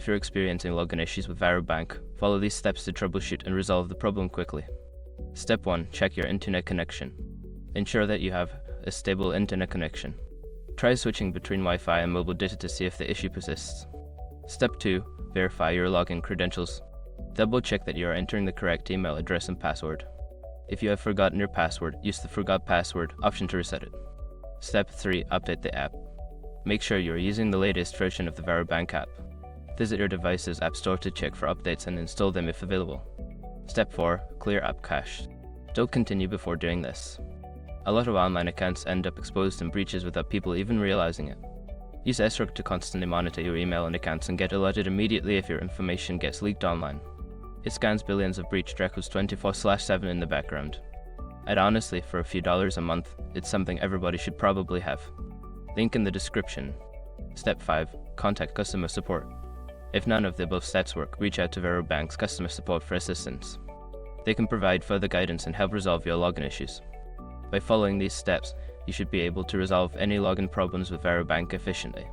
If you're experiencing login issues with Varo Bank, follow these steps to troubleshoot and resolve the problem quickly. Step 1. Check your internet connection. Ensure that you have a stable internet connection. Try switching between Wi-Fi and mobile data to see if the issue persists. Step 2. Verify your login credentials. Double check that you are entering the correct email address and password. If you have forgotten your password, use the Forgot Password option to reset it. Step 3. Update the app. Make sure you are using the latest version of the Varo Bank app. Visit your device's app store to check for updates and install them if available. Step 4. Clear app cache. Don't continue before doing this. A lot of online accounts end up exposed in breaches without people even realizing it. Use SROC to constantly monitor your email and accounts and get alerted immediately if your information gets leaked online. It scans billions of breached records 24/7 in the background. And honestly, for a few dollars a month, it's something everybody should probably have. Link in the description. Step 5. Contact customer support. If none of the above steps work, reach out to Varo Bank's customer support for assistance. They can provide further guidance and help resolve your login issues. By following these steps, you should be able to resolve any login problems with Varo Bank efficiently.